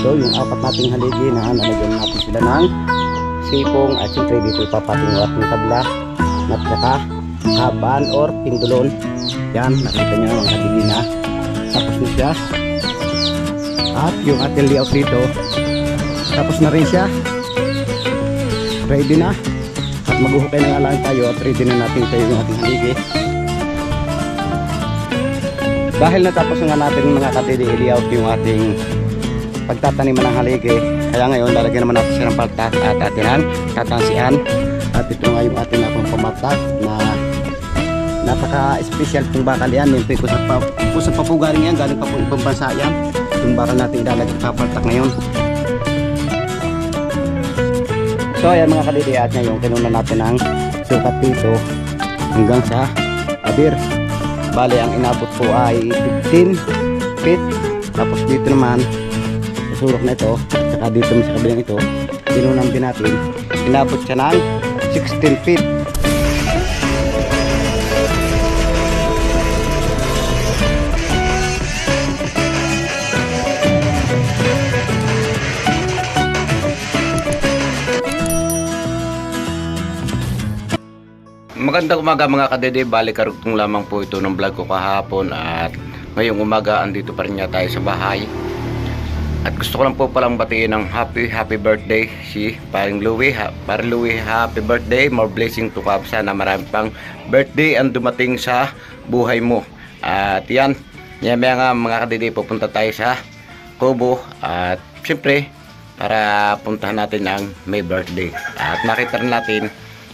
So yung apat nating haligi na nalagyan natin sila ng sipong at siyempre dito ipapating yung ating tabla na saka kaban or pindulon. Yan, nakita nyo ang haligi na tapos na siya. At yung ating layout dito tapos na rin siya, ready na. At maghuhukay na nga lang tayo at ready na natin tayo yung ating haligi. Dahil natapos nga natin mga kadidi i-layout yung ating pagtataniman ng haligi, kaya ngayon lalagyan naman natin siya ng paltak at atin ang tatansian. At ito nga yung ating akong pamatak na napaka-special pong bakal yan. Yung kusang papugaring yan, galing pa po ibang bansa yan. Yung bakal natin ilalagay papaltak ngayon. So ayan mga kadidi, at ngayon kinunan natin ang sukat dito hanggang sa abir. Bali ang inabot po ay 15 feet. Tapos dito naman sa surok na ito at saka dito sa kabilang ito kinunan din natin, inabot siya ng 16 feet. Magandang umaga mga kadede, balik karugtong lamang po ito ng vlog ko kahapon at ngayong umaga andito pa rin nga tayo sa bahay. At gusto ko lang po palang batiin ng happy birthday si Paring Louie. Paring Louie, happy birthday, more blessing to come. Sana marami pang birthday ang dumating sa buhay mo. At yan, maya nga mga kadede, pupunta tayo sa Kubo at siyempre para puntahan natin ang may birthday at makita rin natin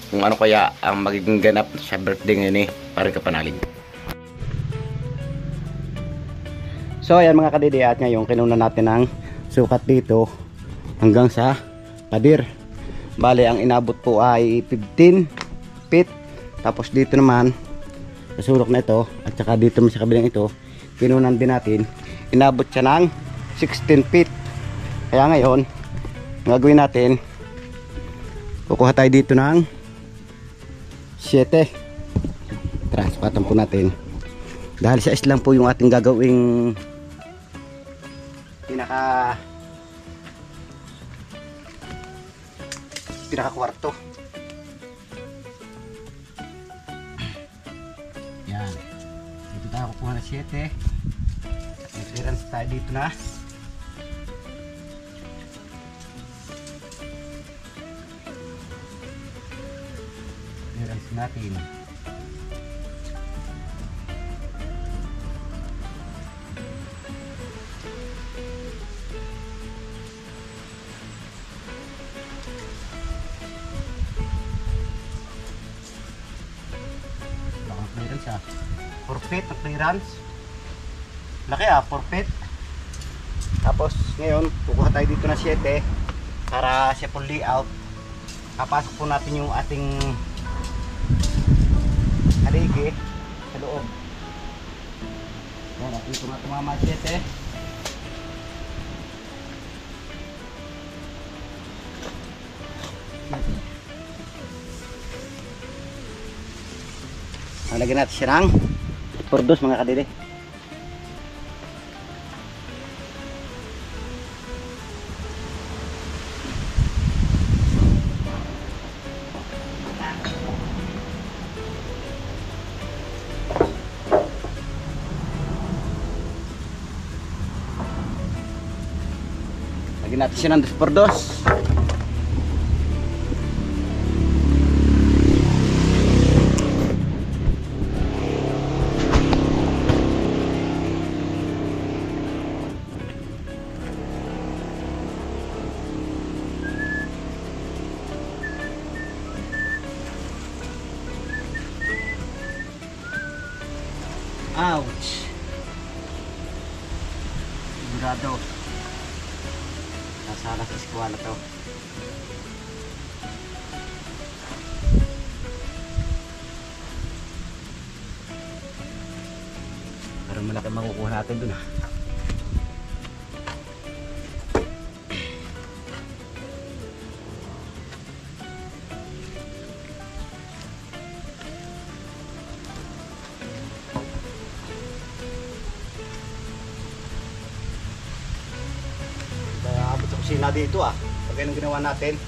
kung ano kaya ang magiging ganap sa birthday ngayon ni Paring Kapanalig. So ayan mga kadidi, at ngayon kinunan natin ang sukat dito hanggang sa padir. Bale ang inabot po ay 15 feet. Tapos dito naman sa surok na ito at saka dito sa kabilang ito kinunan din natin, inabot siya ng 16 feet. Kaya ngayon ang gagawin natin, kukuha tayo dito ng 7. Transpatan po natin dahil sa islang po yung ating gagawing pinaka kwarto. Yan, dito tayo kukuha ng 7 at may clearance tayo dito na. Natin bakang clearance ah, 4 feet ang clearance, laki ah, 4 feet. Tapos ngayon kukuha tayo dito na 7 para siya full layout. Papasok po natin yung ating haligi sa loob. Yan, at ito nga tumama 7. Lagyan natin siya ng pordos mga kadidi. Lagyan natin siya ng 2x2. Ouch! Sigurado nasa alas eskwala to. Parang malaki makukuha natin dun. kusina dito ah. Pag anong ginawa natin.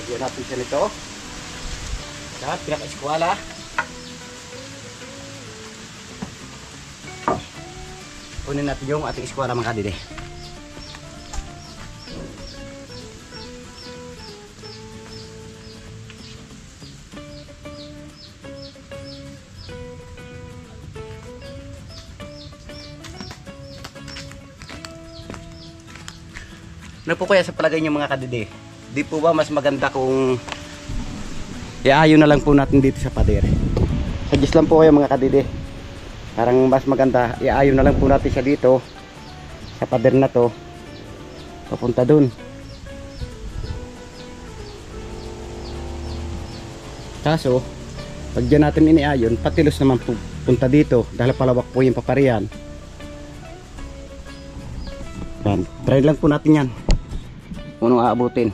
Lagyan natin siya nito. At pinaka-eskwala. Kunin natin yung ating eskwala mga kadide. Ano po kaya sa palagay niyo mga kadide? Di po ba mas maganda kung iayo na lang po natin dito sa pader? Suggest lang po kayo mga kadide. Parang mas maganda iayo na lang po natin siya dito sa pader na to. Papunta dun. Kaso, pag dyan natin iniayon, patilos naman punta dito dahil palawak po yung paparian. Yan. Try lang po natin yan. Kung anong aabutin.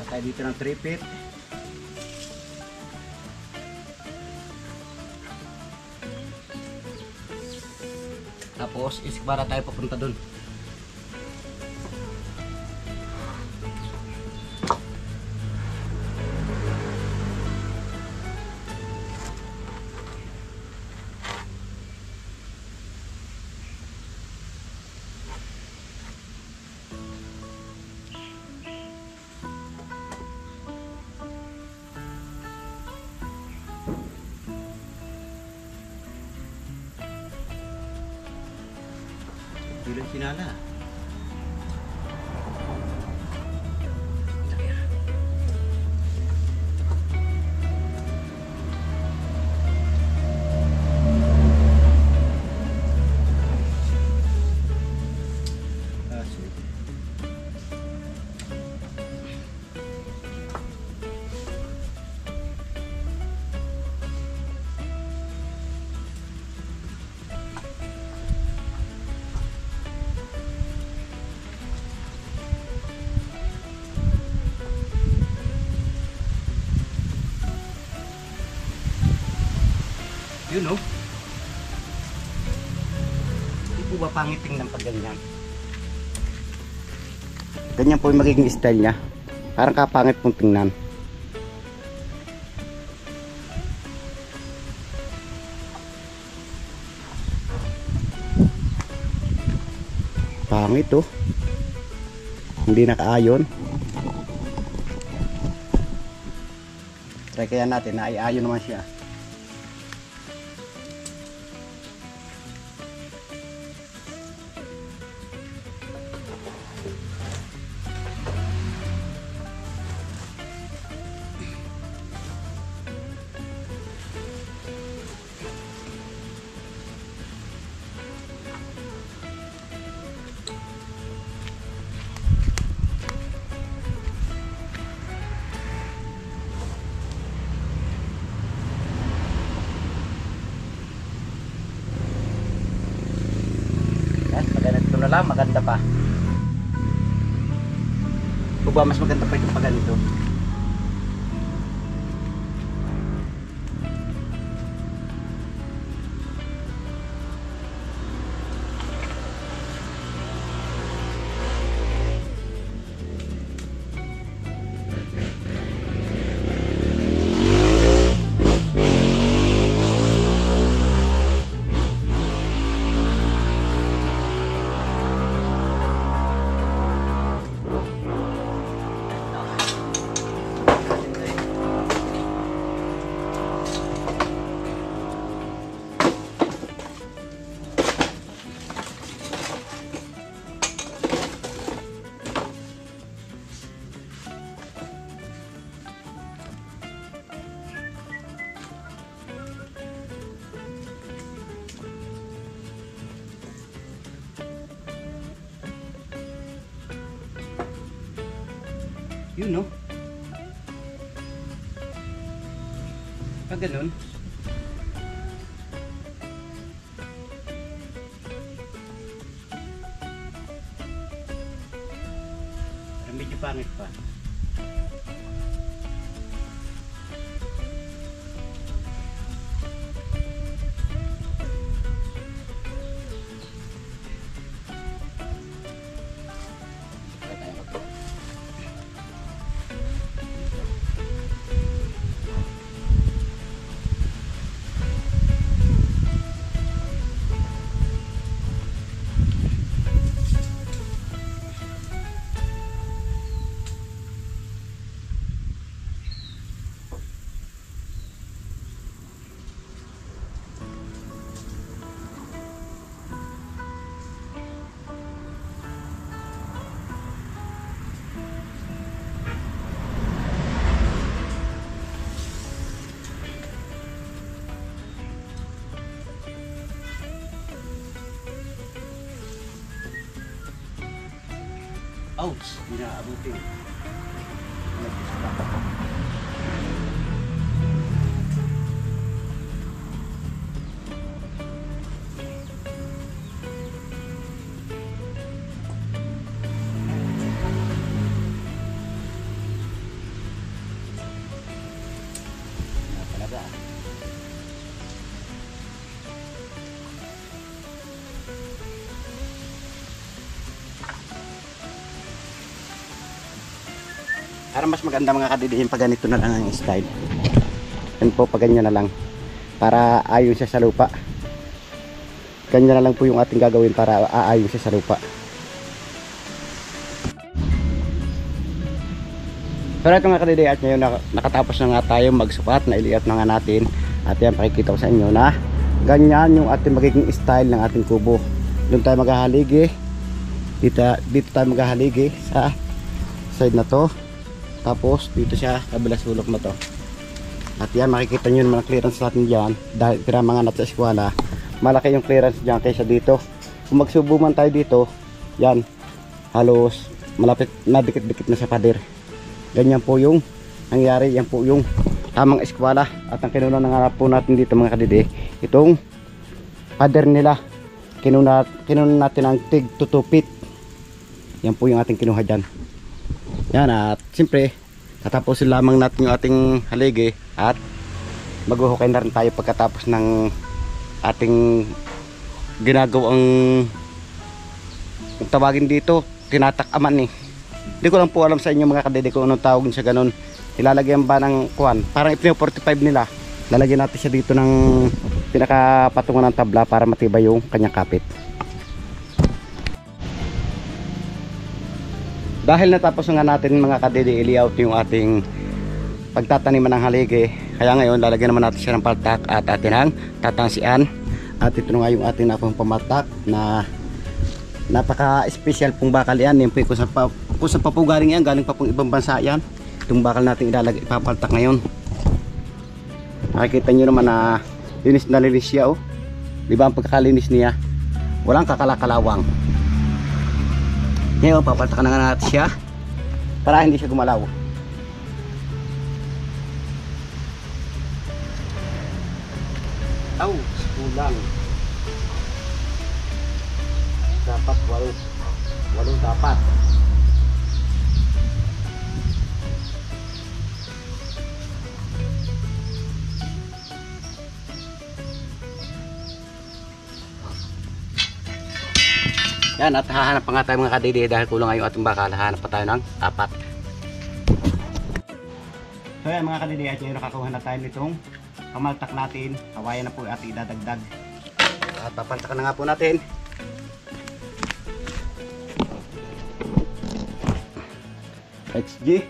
Patay dito ng 3 feet. Tapos isikbara tayo papunta dun. Bilang sinala. Yun o. Hindi po ba pangit tingnan pag ganyan? Ganyan po yung magiging style niya. Parang kapangit pong tingnan. Pangit oh. Hindi nakaayon. Try kaya natin na iayon naman siya. Ganito na lang, maganda pa. O ba mas maganda pa ito pa ganito? Yun, no? Pag ganun. Parang medyo pangit pa. Ouch! Hindi na abutin. Talaga. Para mas maganda mga kadidihin, pag ganito na lang ang style. Yan po, pag ganyan na lang. Para ayon siya sa lupa. Ganyan na lang po yung ating gagawin para aayon siya sa lupa. Pero ito mga kadidihin, at ngayon nakatapos na nga tayo magsukat, na iliat na nga natin. At yan, pakikita ko sa inyo na ganyan yung ating magiging style ng ating kubo. Doon tayo maghahaligi. Dito tayo maghahaligi sa side na to. Tapos dito siya kabila sulok na to. At yan, makikita nyo naman ang clearance natin dyan. Dahil tira mga nat sa eskwela, malaki yung clearance dyan kaysa dito. Kung magsubo man tayo dito, yan, halos malapit na dikit-dikit na sa pader. Ganyan po yung nangyari. Yan po yung tamang eskwela. At ang kinuha na nga po natin dito mga kadidi, itong pader nila, kinuha natin ang tig to 2 feet. Yan po yung ating kinuha dyan. Yan, at siyempre tatapusin lamang natin yung ating haligi at maghuhukay na rin tayo pagkatapos ng ating ginagawang, kung tawagin dito, tinatakaman eh. Hindi ko lang po alam sa inyo mga kadede kung anong tawagin sa ganun. Ilalagyan ba ng kuwan, parang ipino-45 nila, lalagyan natin siya dito ng pinakapatungan ng tabla para matibay yung kanyang kapit. Dahil natapos nga natin mga kadede i-layout yung ating pagtataniman ng haligi, kaya ngayon lalagyan naman natin siya ng paltak at atin ang tatansian. At ito nga yung ating napong pamatak na napaka-special pong bakal yan. Yung kung saan pa po galing yan, galing pa pong ibang bansa yan. Itong bakal natin ipapaltak ngayon. Makikita nyo naman na linis na linis siya, oh. Diba ang pagkakalinis niya, walang kakalakalawang. Ngayon, papaltakan na nga natin siya para hindi siya gumalaw. Kulang. Dapat 8 dapat. Yan, at hahanap pa nga tayo mga kadidi dahil kulang nga yung ating bakal. Hahanap pa tayo ng 4. So yan mga kadidi, at ngayon nakakuha na tayo nitong pamaltak natin. Kawayan na po at idadagdag. At papaltakan na nga po natin. XG.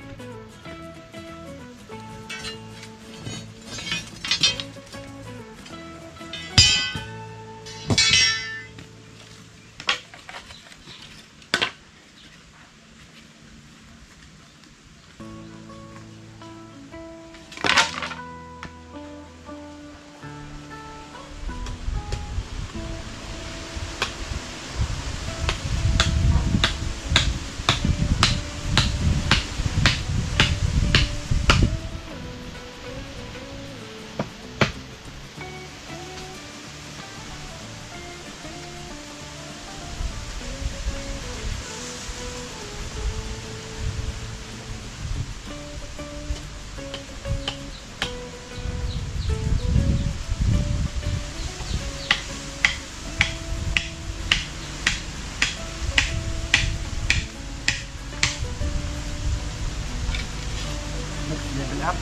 Level up.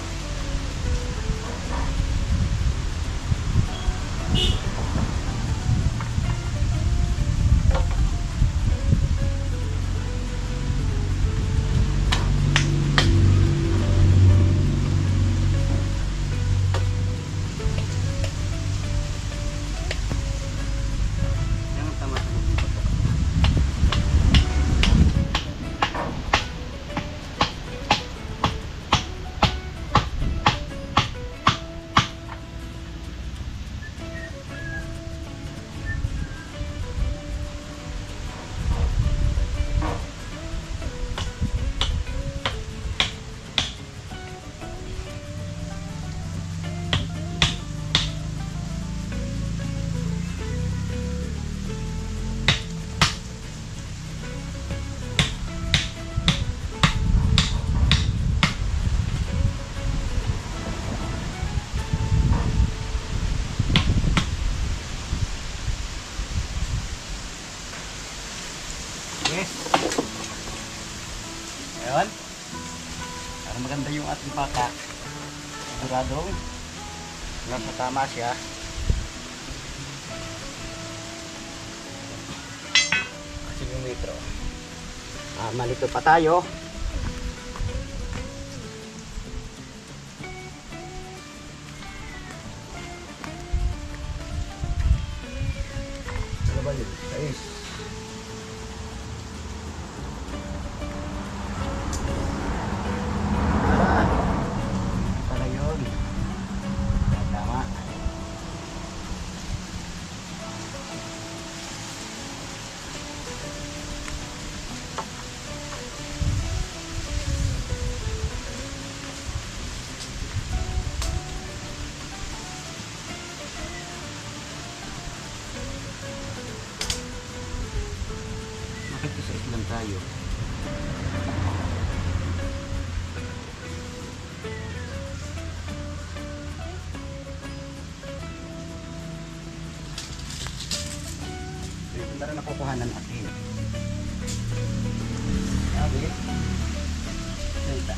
Yan ang tama sa mga patok. Yes. Ayun. Para maganda yung ating paka. Siguradong nasa tama siya. Kasi yung metro. Malito pa tayo. Ano ba yun? Ayos. Isa-is lang tayo. Ito na rin nakukuhanan natin. Okay. Senta.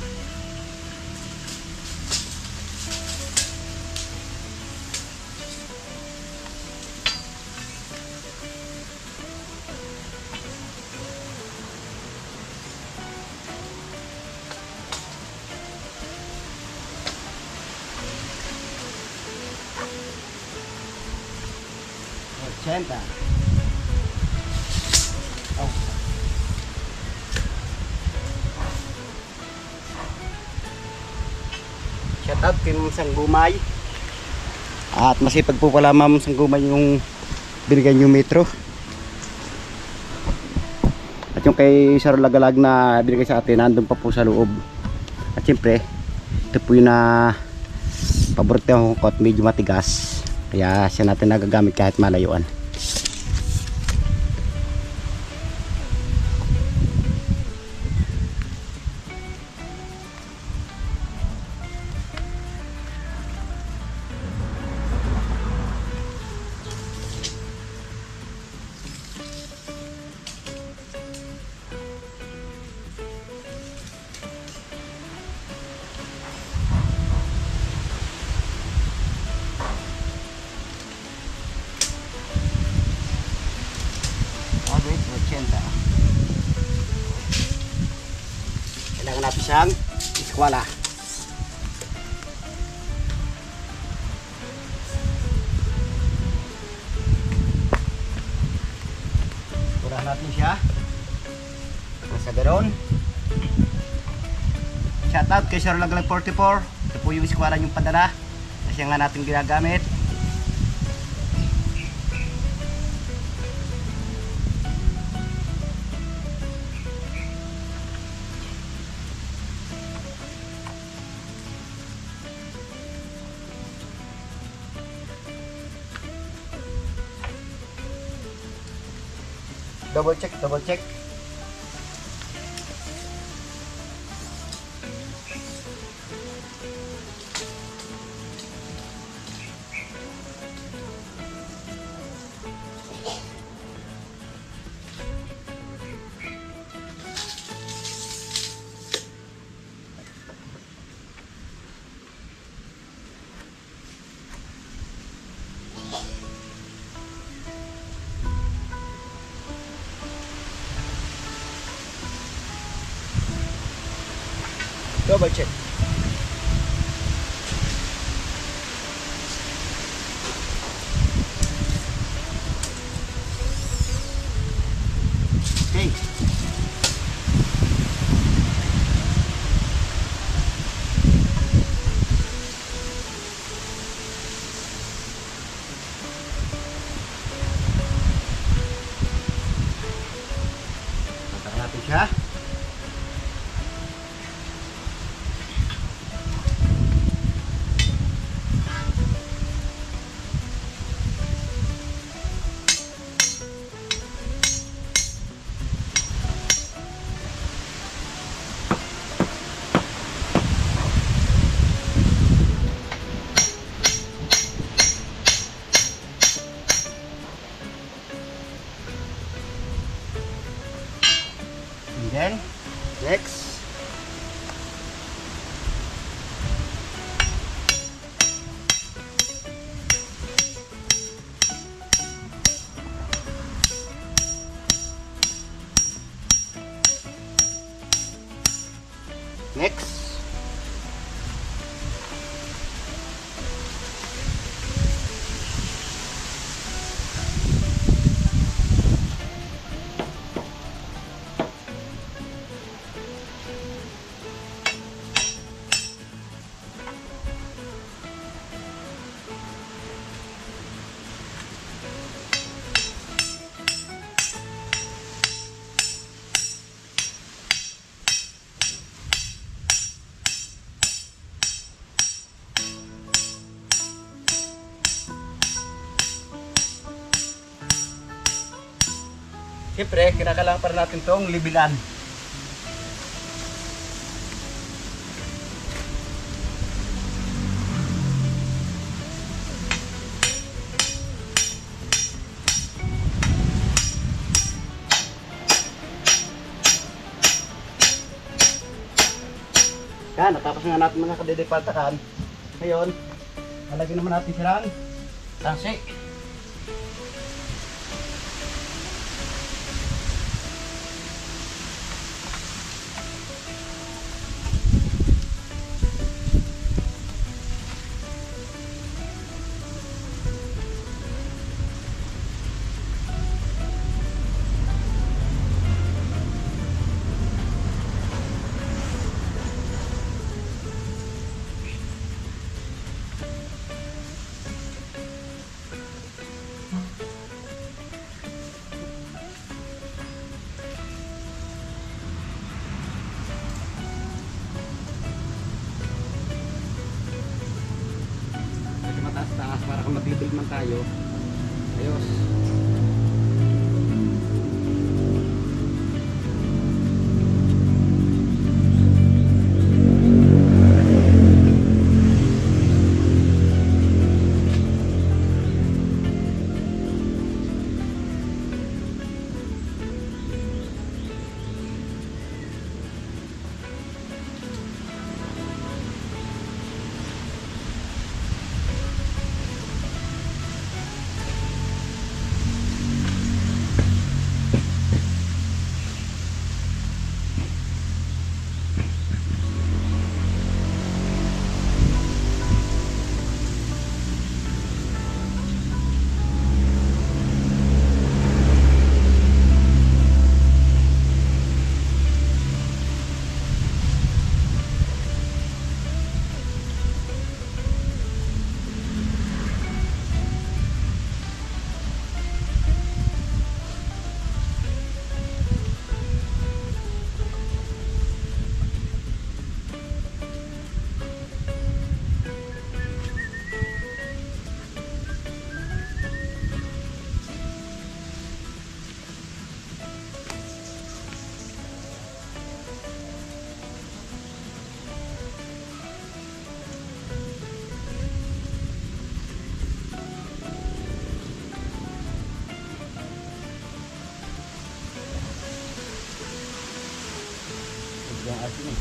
Senta. Oh. Shout out kay Ma'am Sanggumay. At masipag po pala Ma'am Sanggumay yung binigay yung metro. At yung kay Sir Lagalag na binigay sa atin, nandun pa po sa loob. At siyempre, ito po yung na paborito ko at medyo matigas. Kaya siya natin nagagamit kahit malayuan. Kailangan natin siyang iskwala. Iskwala natin siya. Sa garon. Shoutout kay Sir Lagalag 44. Ito po yung iskwala yung padala. Kasi nga natin ginagamit. Double check, double check. Double check. Okay. Tatak natin siya. And then, next. Next. Siyempre, kinakailangan pa rin natin itong libilan. Yan, natapos nga natin mga kadidipaltakan. Ngayon, lalagyan naman natin siya ng tansi. Taas para kung mabibil man tayo. Ayos. Yang asin nih.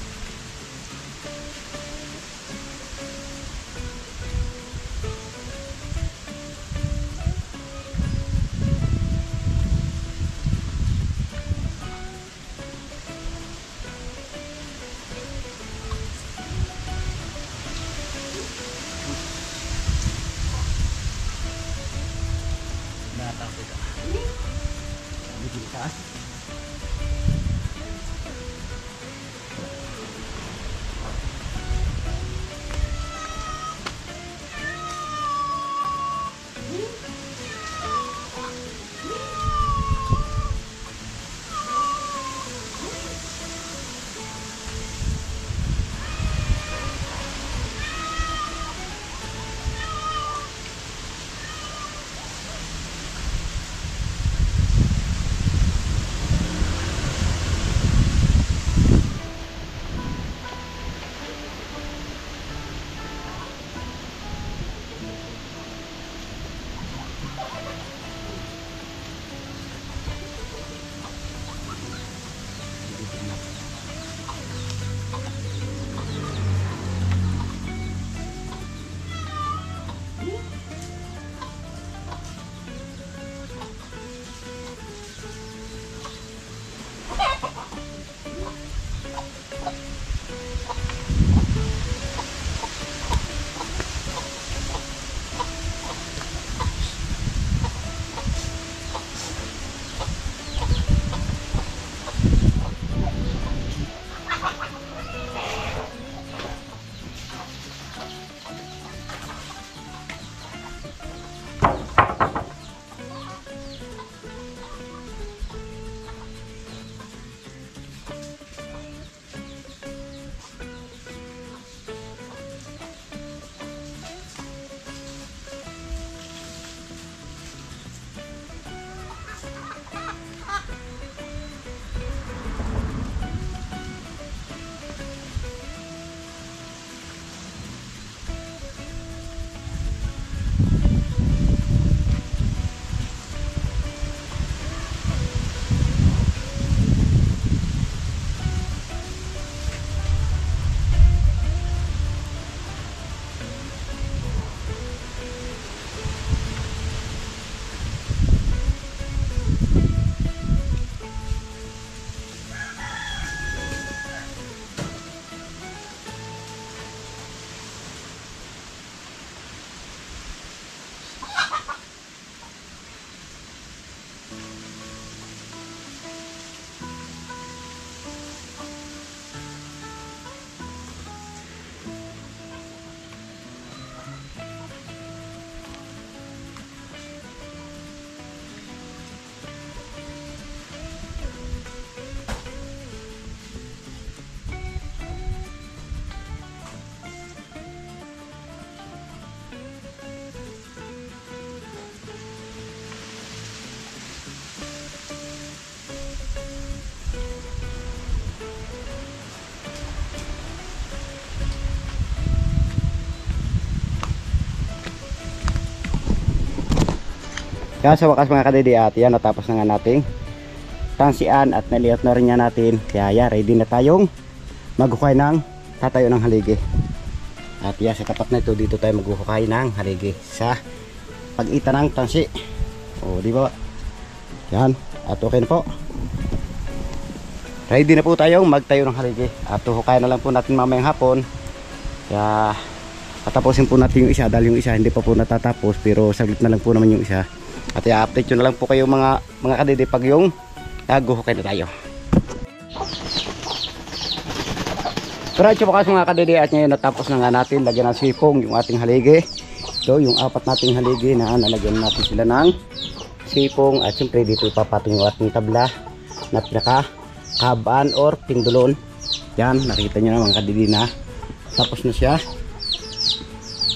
Kaya sa wakas mga kadidi at yan, natapos na nga nating tansian at naliot na rin niya natin. Kaya yan, ready na tayong maghukay ng tatayo ng haligi. At yan, sa tapat na ito, dito tayo maghukay ng haligi sa pagitan ng tansi. O di ba? Yan, at okay na po. Ready na po tayong magtayo ng haligi. At hukay na lang po natin mamayang hapon. Kaya patapusin po natin yung isa dahil yung isa hindi pa po natatapos, pero saglit na lang po naman yung isa. At i-update nyo na lang po kayo mga kadidi pag yung guhukay na tayo. Pero ito po kasi mga kadidi at ngayon natapos na nga natin lagyan ng sipong yung ating haligi. So yung apat nating haligi na nalagyan natin sila ng sipong at siyempre dito ipapatong yung ating tabla na pinaka kabaan or pindulon. Yan, nakita nyo na mga kadidi na tapos na siya.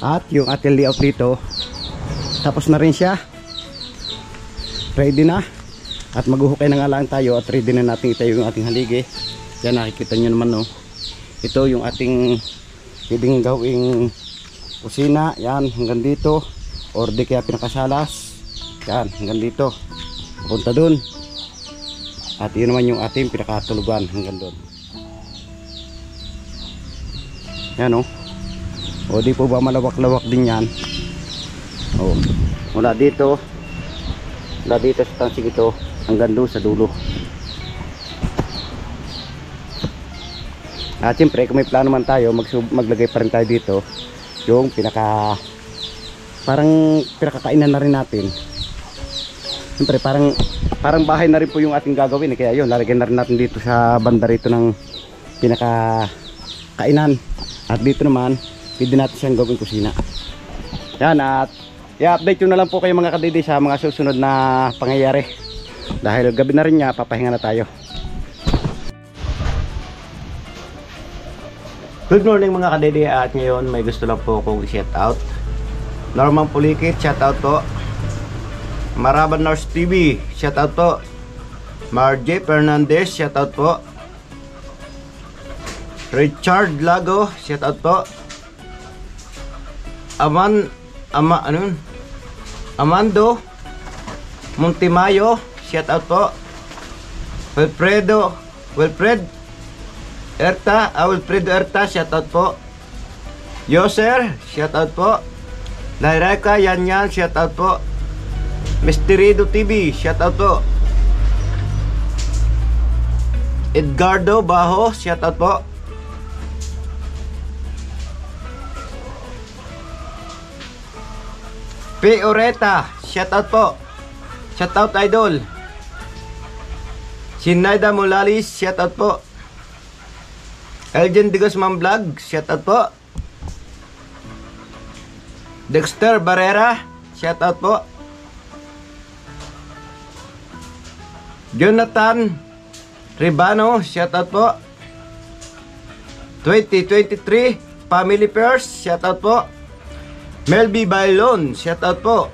At yung ating layout dito tapos na rin siya. Ready na at maghuhukay na nga lang tayo at ready na natin itayo yung ating haligi. Yan, nakikita nyo naman, no, ito yung ating pwedeng gawing kusina. Yan, hanggang dito or di kaya pinakasalas. Yan, hanggang dito punta dun. At yun naman yung ating pinakatulugan hanggang dun. Yan, no, o di po ba malawak-lawak din yan. O mula dito sa tansig ito hanggang doon sa dulo. At siyempre kung may plano man tayo, maglagay pa rin tayo dito yung parang pinakakainan na rin natin. Siyempre parang bahay na rin po yung ating gagawin, kaya yun, lalagyan na rin natin dito sa banda rito ng pinakakainan. At dito naman pwede natin siyang gawing kusina. Yan, at i-update nyo na lang po kayo mga kadidi sa mga susunod na pangyayari. Dahil gabi na rin niya, papahinga na tayo. Good morning mga kadidi at ngayon may gusto lang po akong i-shout out. Norman Pulikit, shout out po. Maraban Nurse TV, shout out po. Marje Fernandez, shout out po. Richard Lago, shout out po. Amando Montimayo, shout out po. Wilfredo Erta, shout out po. Yoser, shout out po. Laireka Yanyan, shout out po. Misterido TV, shout out po. Edgardo Baho, shout out po. P. Oreta, shout out po. Shout out idol. Sinaida Mulalis, shout out po. Elgin Digosman Vlog, shout out po. Dexter Barrera, shout out po. Jonathan Ribano, shout out po. 2023 Family First, shout out po. Melby Bailon, shout out po.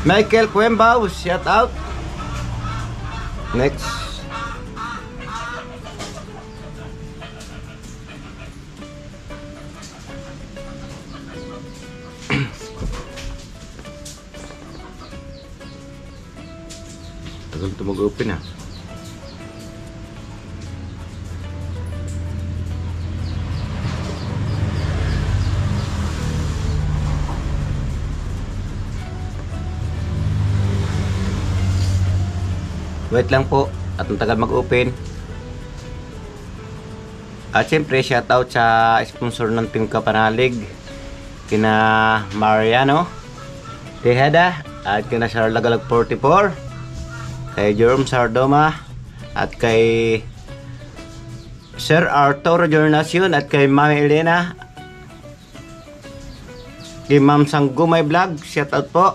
Michael Cuembao, shout out. Next. Tagal ito mag-open ah. Wait lang po at ang tagal mag-open. At syempre shoutout sa sponsor ng Team Kapanalig, kina Mariano Tejada at kina Sir Lagalag 44, kay Jerome Sardoma at kay Sir Arturo Jornacion at kay Mami Elena, kay Ma'am Sanggumay Vlog, shoutout po.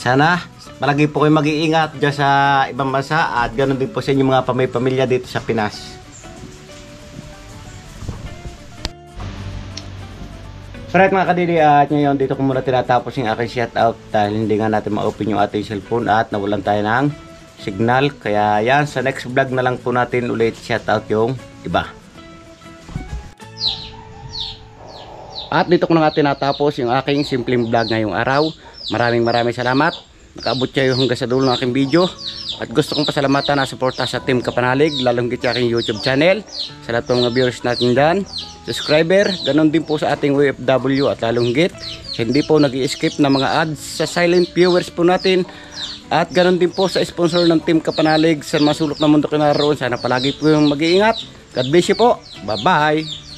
Sana palagi po kayo mag-iingat dyan sa ibang bansa at ganoon din po sa inyong mga pamilya dito sa Pinas. Alright mga kadidi, at ngayon dito ko muna tinatapos yung aking shoutout dahil hindi nga natin ma-open yung ating cellphone at nawalan tayo ng signal. Kaya yan, sa next vlog na lang po natin ulit shoutout yung iba. At dito ko na nga tinatapos yung aking simpleng vlog ngayong araw. Maraming salamat. Nakaabot kayo hanggang sa dulo ng aking video. At gusto kong pasalamatan na suporta sa Team Kapanalig, lalong git sa aking YouTube channel. Sa lahat ng mga viewers natin dyan, subscriber, ganon din po sa ating OFW at lalong git. Hindi po nag-i-skip na mga ads sa silent viewers po natin. At ganon din po sa sponsor ng Team Kapanalig sa masulok na mundo kinaroon. Sana palagi po yung mag-iingat. God bless you po. Bye-bye.